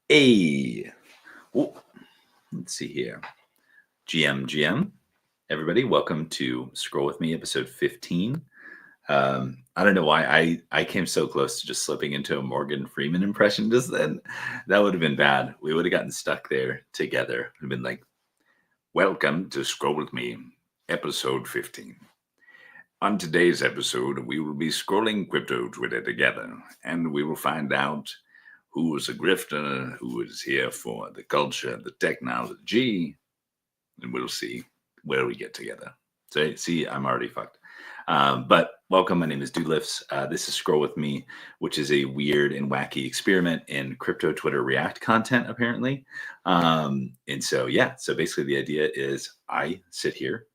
Hey, Ooh, let's see here. GM, everybody, welcome to Scroll With Me, episode 15. I don't know why I came so close to just slipping into a Morgan Freeman impression just then. That would have been bad. We would have gotten stuck there together. It would have been like, welcome to Scroll With Me, episode 15. On today's episode, we will be scrolling crypto Twitter together, and we will find out who is a grifter, who is here for the culture, the technology, and we'll see where we get together. So, see, I'm already fucked. But welcome. My name is Doodlifts. This is Scroll With Me, which is a weird and wacky experiment in crypto Twitter React content, apparently. And so, yeah, so basically the idea is I sit here,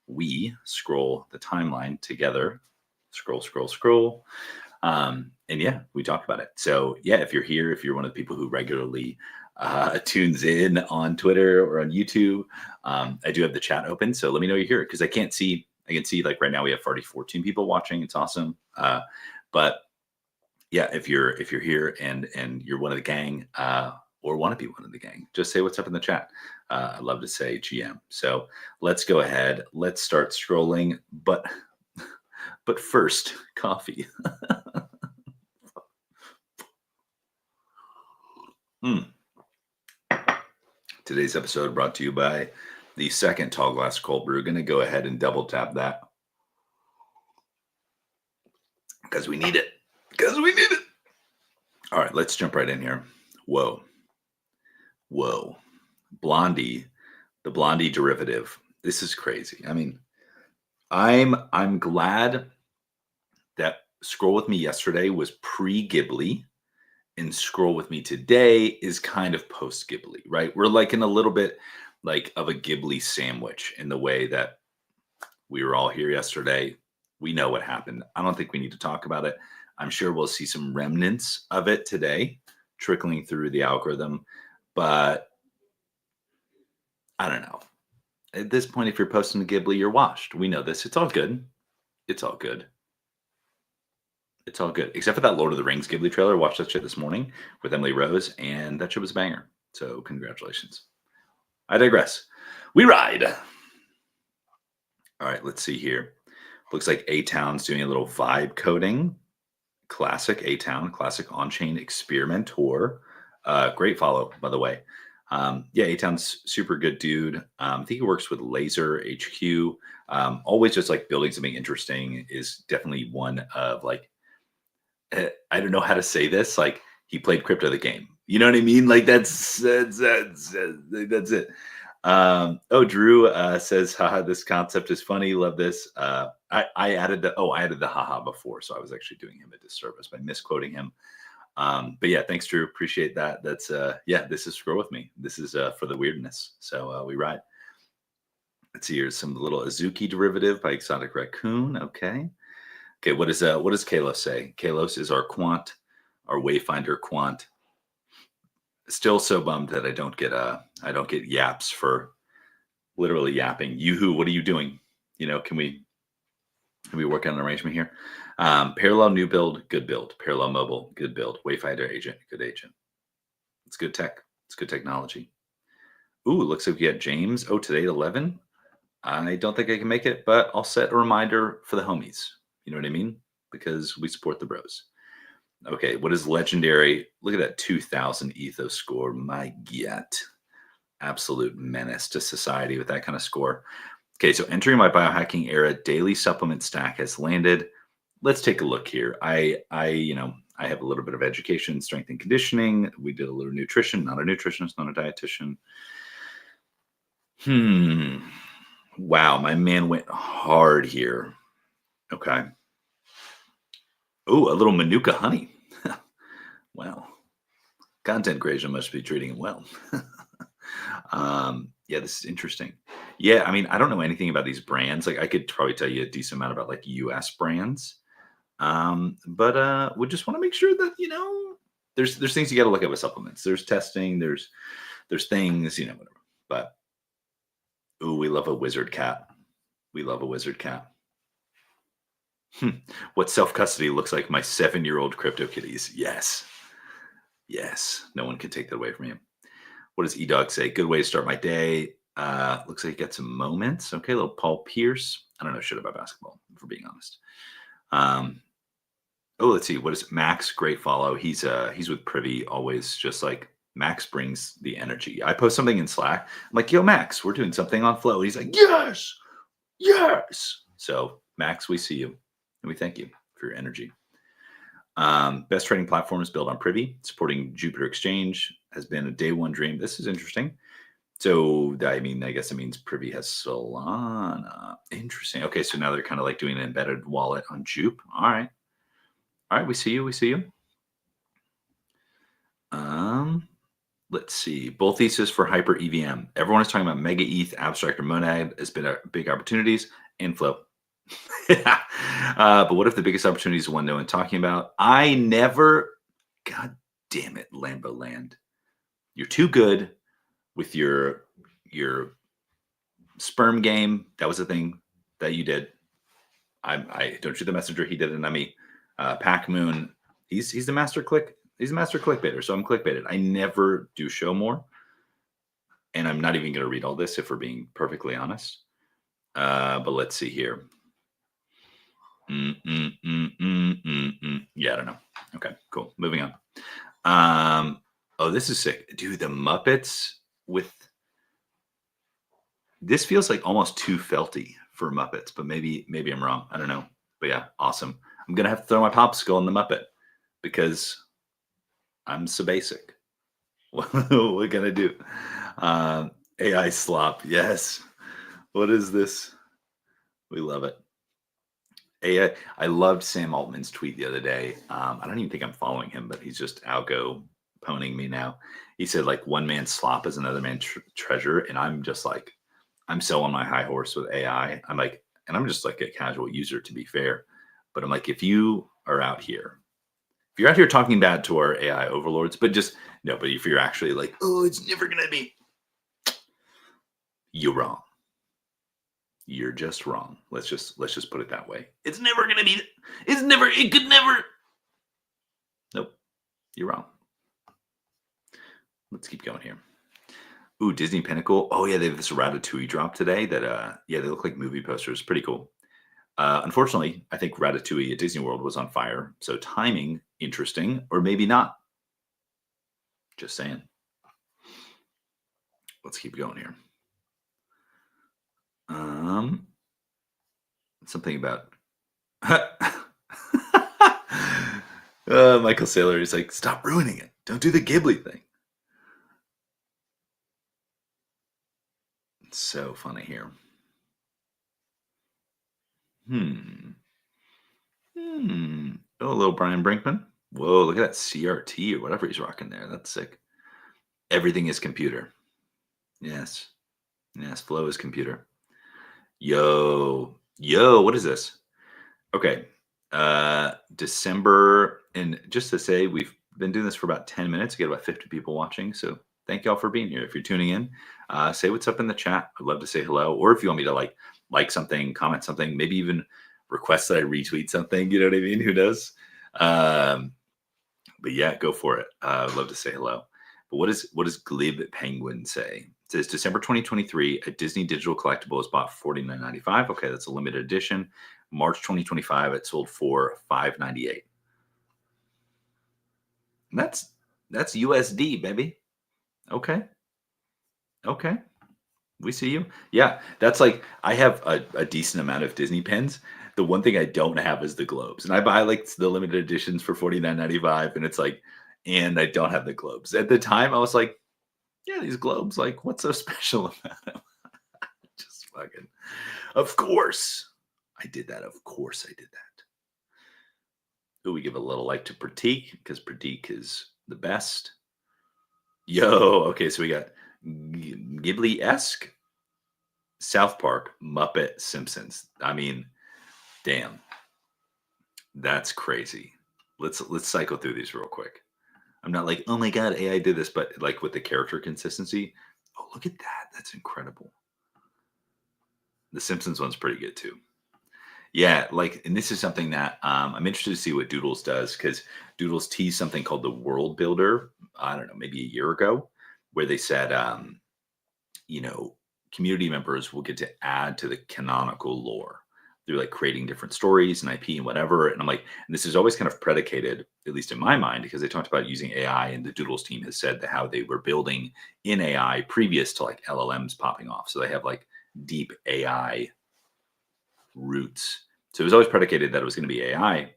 we scroll the timeline together, scroll. And yeah, we talk about it. So yeah, if you're here, if you're one of the people who regularly tunes in on Twitter or on YouTube, I do have the chat open. So let me know you're here because I can see like right now we have already 14 people watching. It's awesome. But yeah, if you're here and you're one of the gang, or want to be one of the gang, just say what's up in the chat. I love to say GM. So let's go ahead. Let's start scrolling. But first, coffee. Today's episode brought to you by the second tall glass cold brew. Going to go ahead and double tap that because we need it. All right, let's jump right in here. Whoa. Blondie, the Blondie derivative. This is crazy. I mean, I'm glad that Scroll With Me yesterday was pre-Ghibli and Scroll With Me today is kind of post-Ghibli, right? We're like in a little bit like of a Ghibli sandwich in the way that we were all here yesterday. We know what happened. I don't think we need to talk about it. I'm sure we'll see some remnants of it today trickling through the algorithm, but I don't know. At this point, if you're posting to Ghibli, you're washed. We know this. It's all good. It's all good. Except for that Lord of the Rings Ghibli trailer. Watched that shit this morning with Emily Rose, and that shit was a banger. So congratulations. I digress. We ride. All right, let's see here. Looks like A-Town's doing a little vibe coding. Classic A-Town, classic on-chain experimenter. Great follow, by the way. Yeah, A-Town's super good dude. I think he works with Laser HQ. Always just like building something interesting is definitely one of like, I don't know how to say this. Like he played crypto the game. You know what I mean? Like that's it. Drew says, haha, this concept is funny. Love this. I added the haha before, so I was actually doing him a disservice by misquoting him. But yeah, thanks, Drew. Appreciate that. That's this is Scroll With Me. This is for the weirdness. So we ride. Let's see, here's some little Azuki derivative by Exotic Raccoon. Okay. What does Kalos say? Kalos is our quant, our Wayfinder quant. Still so bummed that I don't get yaps for literally yapping. Yoo-hoo, what are you doing? You know, can we work on an arrangement here? Parallel new build, good build. Parallel mobile, good build. Wayfinder agent, good agent. It's good tech. It's good technology. Ooh, looks like we got James. Oh, today at 11. I don't think I can make it, but I'll set a reminder for the homies. You know what I mean? Because we support the bros. Okay, what is legendary? Look at that 2000 ethos score. My God. Absolute menace to society with that kind of score. Okay, so entering my biohacking era, daily supplement stack has landed. Let's take a look here. I have a little bit of education, strength and conditioning. We did a little nutrition, not a nutritionist, not a dietitian. Wow, my man went hard here. Okay. Oh, a little Manuka honey. Wow. Content creation must be treating him well. Yeah, this is interesting. Yeah, I mean, I don't know anything about these brands. Like I could probably tell you a decent amount about like US brands. But we just want to make sure that, you know, there's things you got to look at with supplements. There's testing, there's things, you know, whatever. But ooh, we love a wizard cat. We love a wizard cat. Hmm. What self-custody looks like my 7-year-old crypto kitties. Yes. Yes. No one can take that away from you. What does E-Dog say? Good way to start my day. Looks like you got some moments. Okay, little Paul Pierce. I don't know shit about basketball, for being honest. Um, oh, let's see. What is Max? Great follow. He's with Privy always. Just like Max brings the energy. I post something in Slack. I'm like, yo, Max, we're doing something on Flow. He's like, yes, yes. So Max, we see you and we thank you for your energy. Best trading platforms built on Privy, supporting Jupiter Exchange has been a day one dream. This is interesting. So, I mean, I guess it means Privy has Solana. Interesting. Okay, so now they're kind of like doing an embedded wallet on Jupe. All right. All right, we see you. We see you. Let's see. Bull thesis for Hyper EVM. Everyone is talking about Mega ETH, Abstract, or Monad has been a big opportunities. Inflow. But what if the biggest opportunity is the one no one's talking about? I never. God damn it, Lambo Land. You're too good with your sperm game. That was the thing that you did. I don't shoot the messenger. He did it, not me. Pac Moon. He's the master click. He's a master clickbaiter. So I'm clickbaited. I never do show more, and I'm not even going to read all this if we're being perfectly honest. But let's see here. Yeah, I don't know. Okay, cool. Moving on. Oh, this is sick, dude. The Muppets with this feels like almost too felty for Muppets, but maybe I'm wrong. I don't know. But yeah, awesome. I'm gonna have to throw my popsicle in the Muppet because I'm so basic. What we gonna do? AI slop. Yes. What is this? We love it. I loved Sam Altman's tweet the other day. I don't even think I'm following him, but he's just algo poning me now. He said like one man's slop is another man's treasure, and I'm just like, I'm so on my high horse with AI. I'm like, and I'm just like a casual user to be fair, but I'm like, if you are out here, if you're out here talking bad to our AI overlords, but just no, but if you're actually like, oh, it's never gonna be, you're wrong. You're just wrong. Let's just put it that way. It's never gonna be. It's never. It could never. Nope. You're wrong. Let's keep going here. Ooh, Disney Pinnacle. Oh yeah, they have this Ratatouille drop today. That yeah, they look like movie posters. Pretty cool. Unfortunately, I think Ratatouille at Disney World was on fire. So timing interesting, or maybe not. Just saying. Let's keep going here. Something about Michael Saylor is like, stop ruining it. Don't do the Ghibli thing. It's so funny here. Oh, a little Brian Brinkman. Whoa, look at that CRT or whatever he's rocking there. That's sick. Everything is computer. Yes. Yes, Flow is computer. Yo, what is this? Okay. December, and just to say, we've been doing this for about 10 minutes. We get about 50 people watching. So thank y'all for being here. If you're tuning in, say what's up in the chat. I'd love to say hello. Or if you want me to like something, comment something, maybe even request that I retweet something. You know what I mean? Who knows? But yeah, go for it. I'd love to say hello. But what does Glib Penguin say? It says December 2023, a Disney digital collectible is bought for $49.95. Okay, that's a limited edition. March 2025, it sold for $5.98. That's USD, baby. Okay. Okay. We see you. Yeah, that's like I have a decent amount of Disney pens. The one thing I don't have is the globes, and I buy like the limited editions for $49.95, and it's like, and I don't have the globes. At the time, I was like, yeah, these globes, like, what's so special about them? Just fucking, of course, I did that. Of course, I did that. Ooh, we give a little like to Pratik because Pratik is the best. Yo, okay, so we got Ghibli esque South Park, Muppet, Simpsons. I mean, damn, that's crazy. Let's cycle through these real quick. I'm not like, oh my god, AI did this, but like with the character consistency. Oh, look at that. That's incredible. The Simpsons one's pretty good too. Yeah, like, and this is something that I'm interested to see what Doodles does because Doodles teased something called the World Builder. I don't know, maybe a year ago, where they said, you know, community members will get to add to the canonical lore through like creating different stories and IP and whatever. And I'm like, and this is always kind of predicated, at least in my mind, because they talked about using AI, and the Doodles team has said that how they were building in AI previous to like LLMs popping off. So they have like deep AI roots. So it was always predicated that it was going to be AI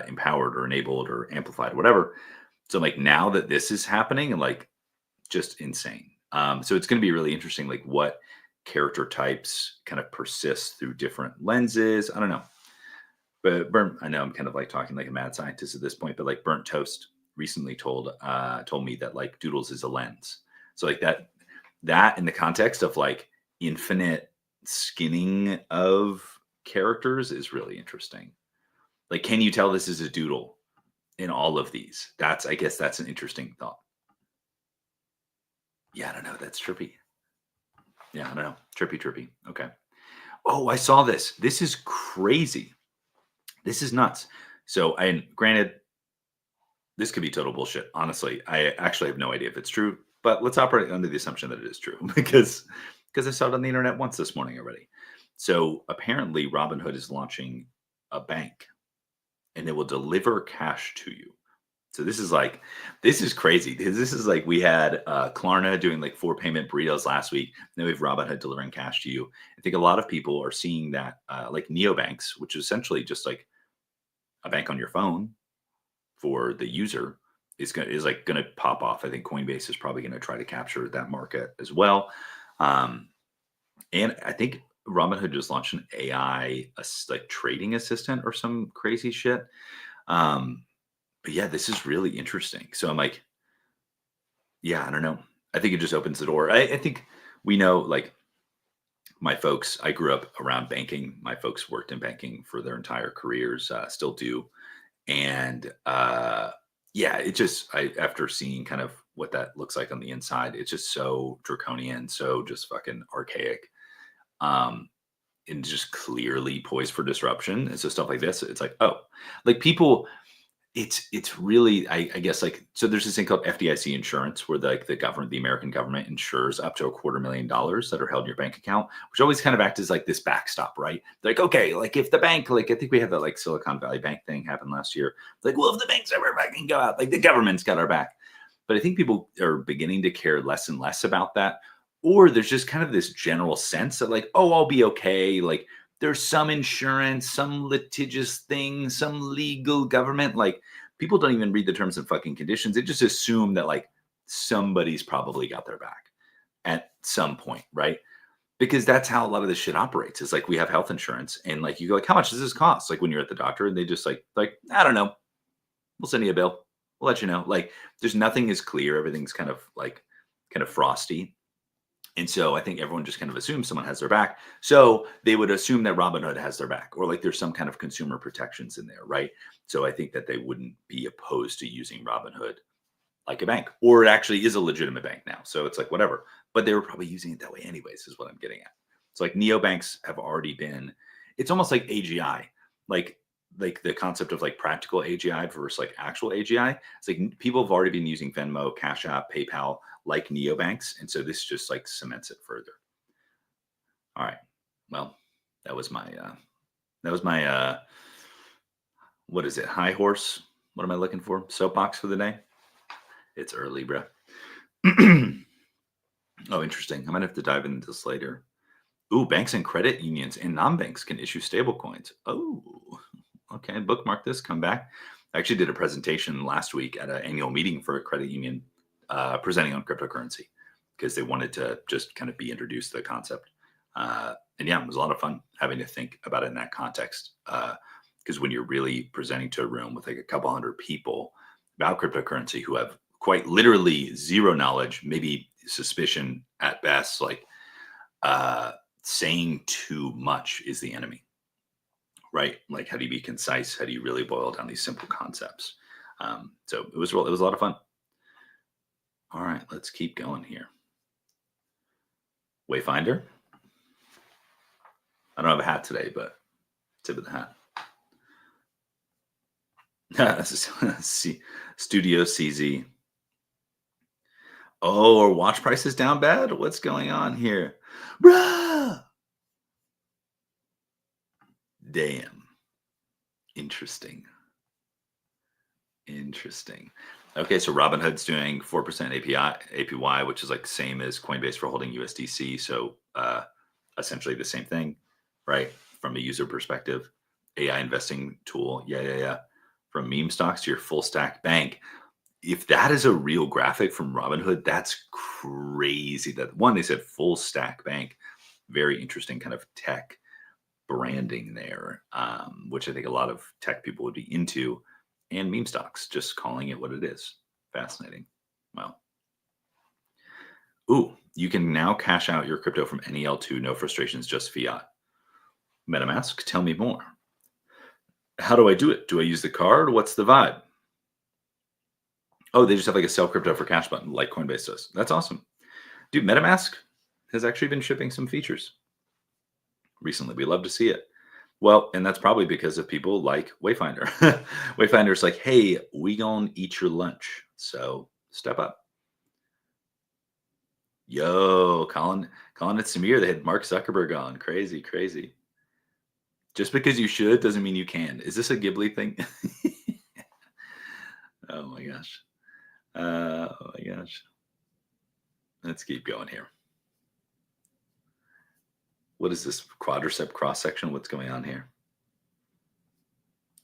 empowered or enabled or amplified or whatever. So like now that this is happening, and like just insane. So it's going to be really interesting, like what character types kind of persist through different lenses. I don't know, but I know I'm kind of like talking like a mad scientist at this point, but like Burnt Toast recently told me that like Doodles is a lens. So like that in the context of like infinite skinning of characters is really interesting. Like, can you tell this is a doodle in all of these? That's, I guess that's an interesting thought. Yeah, I don't know. That's trippy. Yeah, I don't know. Trippy. Okay. Oh, I saw this. This is crazy. This is nuts. So, and granted, this could be total bullshit. Honestly, I actually have no idea if it's true, but let's operate under the assumption that it is true because I saw it on the internet once this morning already. So apparently, Robinhood is launching a bank, and it will deliver cash to you. So this is crazy. This is like we had Klarna doing like 4 payment burritos last week. Now we have Robinhood delivering cash to you. I think a lot of people are seeing that like neobanks, which is essentially just like a bank on your phone for the user, is like going to pop off. I think Coinbase is probably going to try to capture that market as well. Um, and I think Robinhood just launched an AI like trading assistant or some crazy shit. Um, but yeah, this is really interesting. So I'm like, yeah, I don't know. I think it just opens the door. I think we know, like my folks, I grew up around banking. My folks worked in banking for their entire careers, still do. And yeah, it just, after seeing kind of what that looks like on the inside, it's just so draconian, so just fucking archaic. Um, and just clearly poised for disruption. And so stuff like this, it's like, oh, like people, it's really, I guess, like, so there's this thing called FDIC insurance where like the American government insures up to $250,000 that are held in your bank account, which always kind of acts as like this backstop, right? Like, okay, like if the bank, like I think we had that like Silicon Valley Bank thing happen last year. Like, well, if the banks ever fucking go out, like the government's got our back. But I think people are beginning to care less and less about that. Or there's just kind of this general sense that like, oh, I'll be okay. Like there's some insurance, some litigious thing, some legal government. Like people don't even read the terms and fucking conditions. They just assume that like somebody's probably got their back at some point, right? Because that's how a lot of this shit operates. It's like we have health insurance, and like you go like, how much does this cost? Like when you're at the doctor, and they just like I don't know, we'll send you a bill. We'll let you know. Like there's nothing is clear. Everything's kind of frosty. And so I think everyone just kind of assumes someone has their back. So they would assume that Robinhood has their back, or like there's some kind of consumer protections in there, right? So I think that they wouldn't be opposed to using Robinhood like a bank, or it actually is a legitimate bank now. So it's like whatever. But they were probably using it that way anyways, is what I'm getting at. It's like neobanks have already been. It's almost like AGI, like like the concept of like practical AGI versus like actual AGI. It's like people have already been using Venmo, Cash App, PayPal like neobanks, and so this just like cements it further. All right. Well, that was my what is it? High horse. What am I looking for? Soapbox for the day. It's early, bro. Oh, interesting. I might have to dive into this later. Ooh, banks and credit unions and non-banks can issue stablecoins. Oh, okay. Bookmark this. Come back. I actually did a presentation last week at an annual meeting for a credit union presenting on cryptocurrency because they wanted to just kind of be introduced to the concept. And yeah, it was a lot of fun having to think about it in that context. Because when you're really presenting to a room with like a couple hundred people about cryptocurrency who have quite literally zero knowledge, maybe suspicion at best, like uh, saying too much is the enemy, right? Like, how do you be concise? How do you really boil down these simple concepts? So it was a lot of fun. All right, let's keep going here. Wayfinder. I don't have a hat today, but Tip of the hat. Studio CZ. Oh, are watch prices down bad? What's going on here? Bruh! Damn. Interesting. Interesting. Okay, so Robinhood's doing 4% APY, which is like same as Coinbase for holding USDC. So essentially the same thing, right? From a user perspective, AI investing tool. Yeah, yeah, yeah. From meme stocks to your full stack bank. If that is a real graphic from Robinhood, that's crazy. That one, they said full stack bank. Very interesting kind of tech branding there, which I think a lot of tech people would be into, and meme stocks, just calling it what it is. Fascinating. Well, ooh, you can now cash out your crypto from any L2, no frustrations, just fiat. MetaMask, tell me more. How do I do it? Do I use the card? What's the vibe? Oh, they just have like a sell crypto for cash button like Coinbase does. That's awesome. Dude, MetaMask has actually been shipping some features recently. We love to see it. Well, and that's probably because of people like Wayfinder. Wayfinder's like, hey, we gonna eat your lunch. So step up. Yo, Colin and Samir, they had Mark Zuckerberg on. Crazy, crazy. Just because you should doesn't mean you can. Is this a Ghibli thing? Oh my gosh. Oh my gosh. Let's keep going here. What is this quadricep cross section? What's going on here?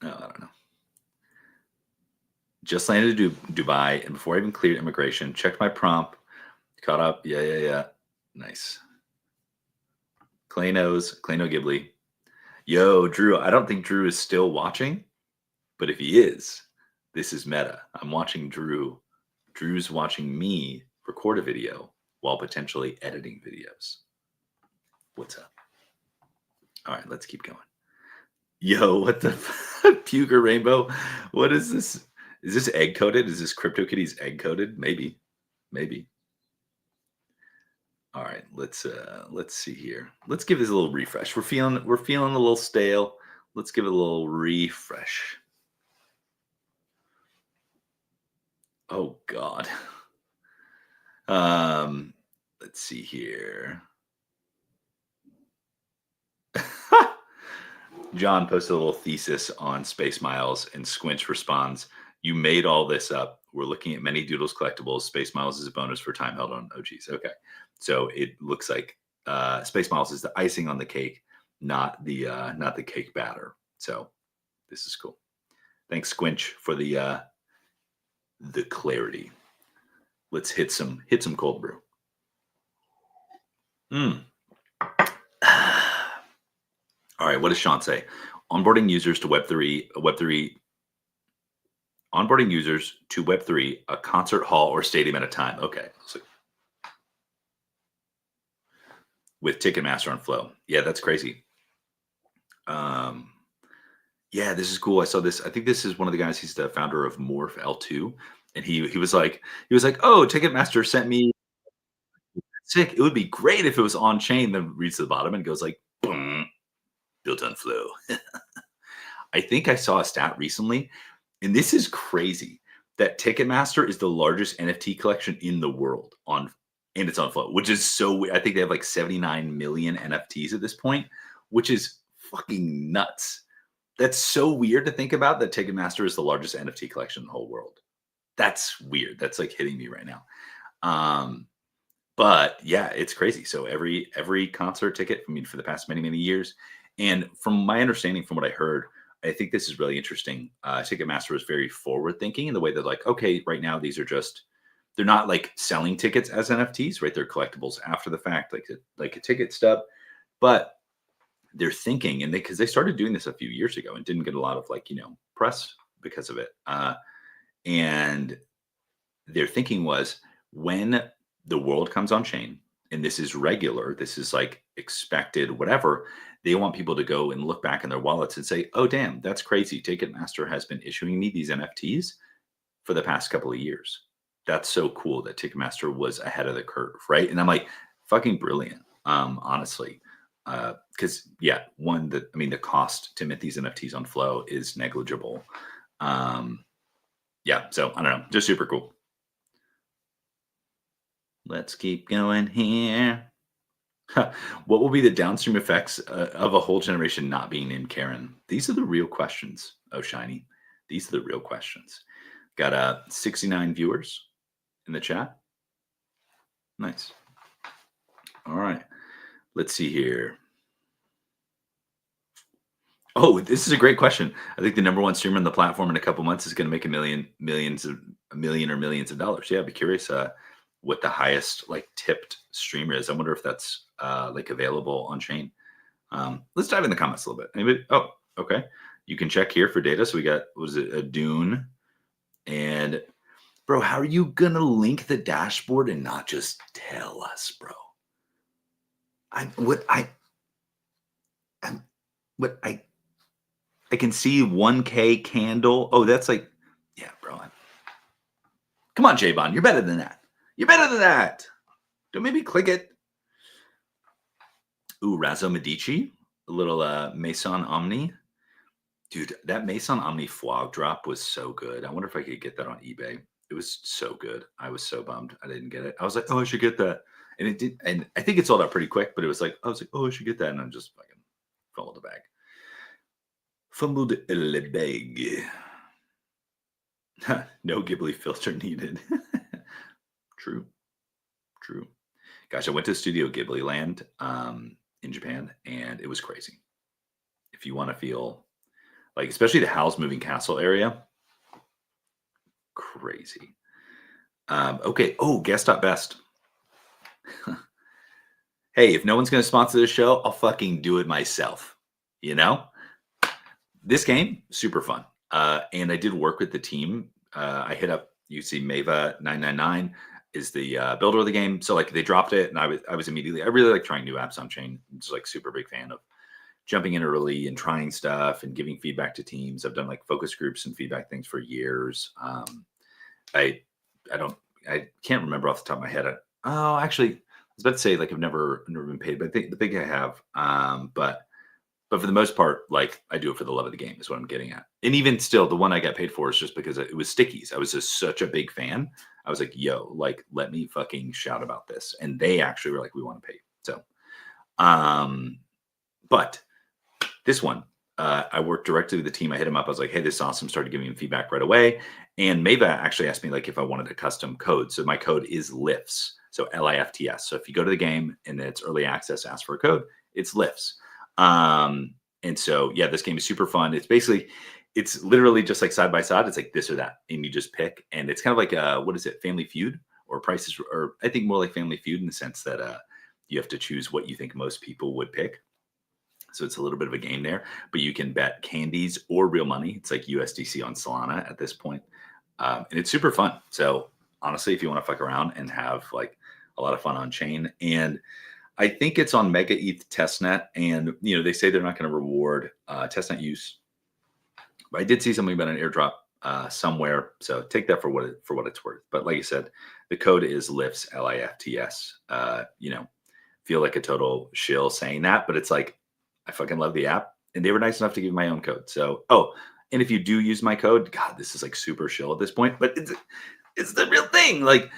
Oh, I don't know. Just landed to Dubai, and before I even cleared immigration, checked my prompt, caught up. Yeah, yeah, yeah. Nice. Clay knows. Clay no Ghibli. Yo, Drew. I don't think Drew is still watching, but if he is, this is meta. I'm watching Drew. Drew's watching me record a video while potentially editing videos. What's up? All right, let's keep going. Yo, what the Puger Rainbow? What is this? Is this egg coated? Is this CryptoKitties egg coated? Maybe, maybe. All right, let's see here. Let's give this a little refresh. We're feeling a little stale. Let's give it a little refresh. Oh God. Let's see here. John posted a little thesis on Space Miles, and Squinch responds, "You made all this up. We're looking at many Doodles collectibles. Space Miles is a bonus for time held on OGs." Okay, so it looks like Space Miles is the icing on the cake, not the cake batter. So this is cool. Thanks, Squinch, for the clarity. Let's hit some cold brew. All right, what does Sean say? Onboarding users to onboarding users to Web3, a concert hall or stadium at a time. Okay. So, with Ticketmaster on Flow. Yeah, that's crazy. Yeah, this is cool. I saw this. I think this is one of the guys. He's the founder of Morph L2. And he was like, oh, Ticketmaster sent me sick. It would be great if it was on chain. Then reads to the bottom and goes like, boom, built on Flow. I think I saw a stat recently, and this is crazy, that Ticketmaster is the largest NFT collection in the world and it's on Flow, which is so weird. I think they have like 79 million NFTs at this point, which is fucking nuts. That's so weird to think about, that Ticketmaster is the largest NFT collection in the whole world. That's weird. That's like hitting me right now. But yeah, it's crazy. So every concert ticket, I mean, for the past many, many years, and from my understanding, from what I heard, I think this is really interesting. Ticketmaster is very forward thinking in the way that, like, okay, right now they're not like selling tickets as NFTs, right? They're collectibles after the fact, like a ticket stub, but they're thinking, and because they started doing this a few years ago and didn't get a lot of press because of it. And their thinking was, when the world comes on chain, and this is regular, this is like expected, whatever, they want people to go and look back in their wallets and say, oh, damn, that's crazy. Ticketmaster has been issuing me these NFTs for the past couple of years. That's so cool that Ticketmaster was ahead of the curve, right? And I'm like, fucking brilliant, honestly. Because yeah, the cost to mint these NFTs on Flow is negligible. Yeah, so I don't know, just super cool. Let's keep going here. What will be the downstream effects of a whole generation not being named Karen? These are the real questions. Oh, shiny. These are the real questions. Got 69 viewers in the chat. Nice. All right. Let's see here. Oh, this is a great question. I think the number one streamer on the platform in a couple months is going to make a million or millions of dollars. Yeah, I'd be curious what the highest like tipped streamer is. I wonder if that's like available on chain. Let's dive in the comments a little bit. Anybody? Oh, okay. You can check here for data. So we got, was it a Dune? And bro, how are you gonna link the dashboard and not just tell us, bro? I what I I'm, what I can see 1K candle. Oh, that's like, yeah, bro. Come on, J-Bon. You're better than that. You're better than that. Don't maybe click it. Ooh, Razzo Medici. A little Maison Omni. Dude, that Maison Omni foie drop was so good. I wonder if I could get that on eBay. It was so good. I was so bummed I didn't get it. I was like, oh, I should get that. And it did. And I think it sold out pretty quick, but it was like, I was like, oh, I should get that. And I just fucking fumbled the bag. Fumbled le bag. No Ghibli filter needed. True. True. Gosh, I went to Studio Ghibli Land in Japan, and it was crazy. If you want to feel like, especially the Howl's Moving Castle area, crazy. Okay. Oh, guest.best. Hey, if no one's going to sponsor this show, I'll fucking do it myself. You know? This game, super fun. And I did work with the team. I hit up, you see Mava999 is the builder of the game. So like they dropped it and I was immediately, I really like trying new apps on chain. I'm just like super big fan of jumping in early and trying stuff and giving feedback to teams. I've done like focus groups and feedback things for years. I can't remember off the top of my head. Actually, I was about to say like I've never been paid, but I think I have. But for the most part, like I do it for the love of the game is what I'm getting at. And even still, the one I got paid for is just because it was stickies. I was just such a big fan. I was like, yo, like let me fucking shout about this. And they actually were like, we want to pay. So, but this one, I worked directly with the team. I hit him up. I was like, hey, this is awesome. Started giving him feedback right away. And Mava actually asked me like if I wanted a custom code. So my code is LIFTS. So LIFTS. So if you go to the game and it's early access, ask for a code, it's LIFTS. And so, yeah, this game is super fun. It's literally just like side by side. It's like this or that. And you just pick. And it's kind of like, what is it? Family Feud or Prices, or I think more like Family Feud in the sense that you have to choose what you think most people would pick. So it's a little bit of a game there, but you can bet candies or real money. It's like USDC on Solana at this point. And it's super fun. So honestly, if you want to fuck around and have like a lot of fun on chain, and I think it's on Mega ETH testnet, and they say they're not going to reward testnet use, but I did see something about an airdrop somewhere. So take that for what it's worth. But like I said, the code is LIFTS, LIFTS. Feel like a total shill saying that, but it's like I fucking love the app, and they were nice enough to give me my own code. So and if you do use my code, God, this is like super shill at this point, but it's the real thing. Like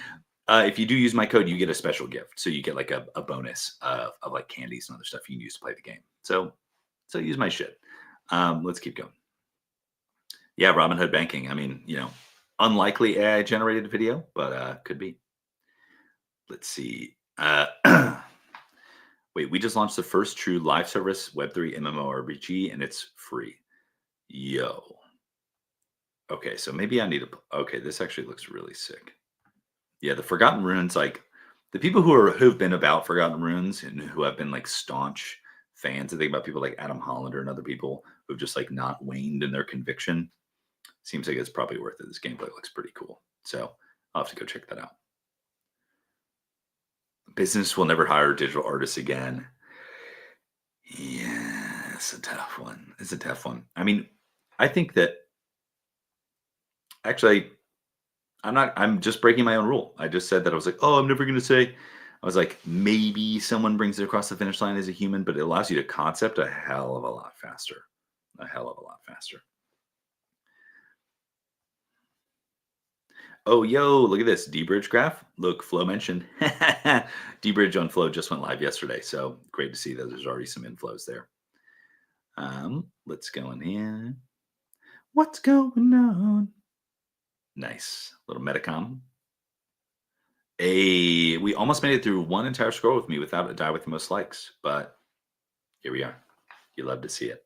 if you do use my code, you get a special gift. So you get like a bonus of like candies and other stuff you can use to play the game. So use my shit. Let's keep going. Yeah, Robinhood Banking. I mean, unlikely AI generated video, but could be. Let's see. Wait, we just launched the first true live service Web3 MMORPG, and it's free. Yo. Okay, so maybe I need to. Okay, this actually looks really sick. Yeah, the Forgotten Runes, like the people who've been about Forgotten Runes and who have been like staunch fans. I think about people like Adam Hollander and other people who've just like not waned in their conviction. Seems like it's probably worth it. This gameplay looks pretty cool. So I'll have to go check that out. Business will never hire digital artists again. Yeah, it's a tough one. It's a tough one. I mean, I think that actually I'm just breaking my own rule. I just said that I was like, oh, I'm never going to say I was like, maybe someone brings it across the finish line as a human, but it allows you to concept a hell of a lot faster. A hell of a lot faster. Oh, yo, look at this D-Bridge graph. Look, Flo mentioned D-Bridge on Flow just went live yesterday. So great to see that there's already some inflows there. Let's go in here. What's going on? Nice. Little Metacom. Hey, we almost made it through one entire scroll with me without a die with the most likes, but here we are. You love to see it.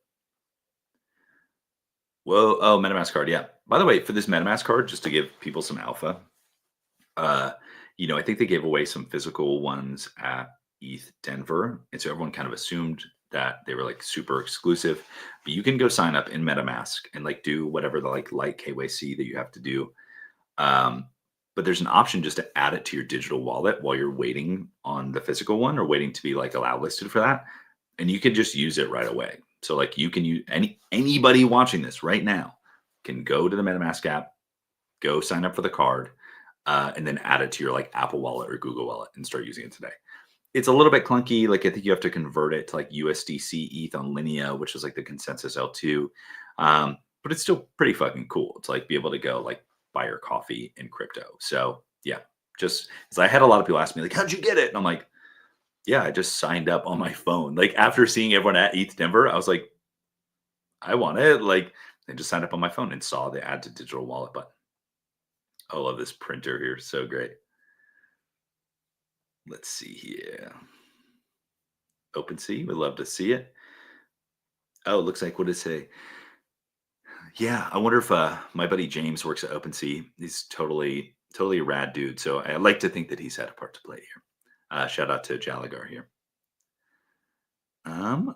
Whoa, oh, MetaMask card, yeah. By the way, for this MetaMask card, just to give people some alpha, uh, I think they gave away some physical ones at ETH Denver, and so everyone kind of assumed that they were like super exclusive. But you can go sign up in MetaMask and like do whatever the like light KYC that you have to do. But there's an option just to add it to your digital wallet while you're waiting on the physical one or waiting to be like allowed listed for that. And you can just use it right away. So like you can use anybody watching this right now can go to the MetaMask app, go sign up for the card, and then add it to your like Apple Wallet or Google Wallet and start using it today. It's a little bit clunky. Like I think you have to convert it to like USDC ETH on Linea, which is like the consensus L2. But it's still pretty fucking cool to like be able to go like buy your coffee in crypto. So yeah, just because I had a lot of people ask me like, how'd you get it? And I'm like, yeah, I just signed up on my phone. Like after seeing everyone at ETH Denver, I was like, I want it. Like I just signed up on my phone and saw the add to digital wallet button. I love this printer here. So great. Let's see here. OpenSea, we'd love to see it. Oh, it looks like what did it say? Yeah, I wonder if my buddy James works at OpenSea. He's totally a rad dude. So I like to think that he's had a part to play here. Shout out to Jalagar here.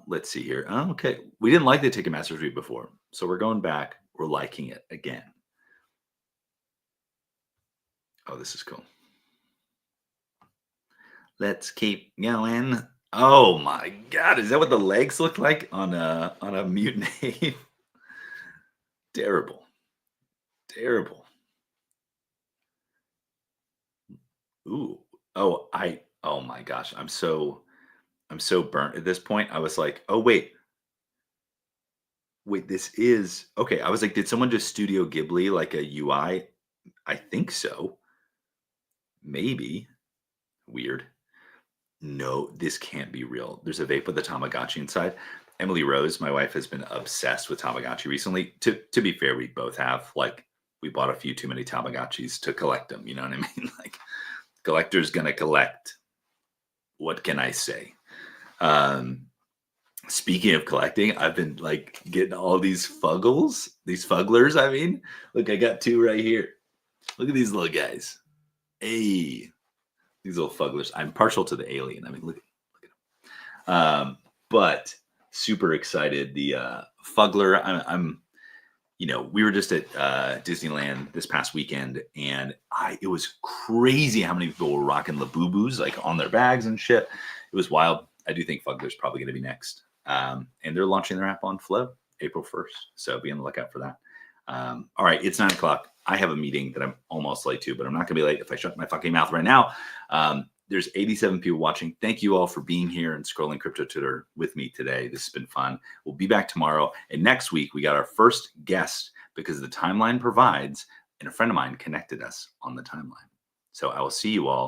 Let's see here. Oh, okay. We didn't like the Ticketmaster tweet before, so we're going back. We're liking it again. Oh, this is cool. Let's keep going. Oh my god, is that what the legs look like on a mutant ape? Terrible. Terrible. Ooh. Oh my gosh. I'm so burnt at this point. I was like, oh wait, this is okay. I was like, did someone just Studio Ghibli like a UI? I think so. Maybe. Weird. No, this can't be real. There's a vape with the Tamagotchi inside. Emily Rose, my wife, has been obsessed with Tamagotchi recently. To be fair, we both have. Like, we bought a few too many Tamagotchis to collect them. You know what I mean? Like, collector's gonna collect. What can I say? Speaking of collecting, I've been like getting all these fugglers. I mean, look, I got two right here. Look at these little guys. Hey, these little fugglers. I'm partial to the alien. I mean, look at them. But super excited. The fuggler. I'm we were just at Disneyland this past weekend, and it was crazy how many people were rocking Labubus like on their bags and shit. It was wild. I do think Fuggler's probably going to be next. And they're launching their app on Flow April 1st. So be on the lookout for that. All right, it's 9:00. I have a meeting that I'm almost late to, but I'm not going to be late if I shut my fucking mouth right now. There's 87 people watching. Thank you all for being here and scrolling crypto Twitter with me today. This has been fun. We'll be back tomorrow. And next week, we got our first guest because the timeline provides, and a friend of mine connected us on the timeline. So I will see you all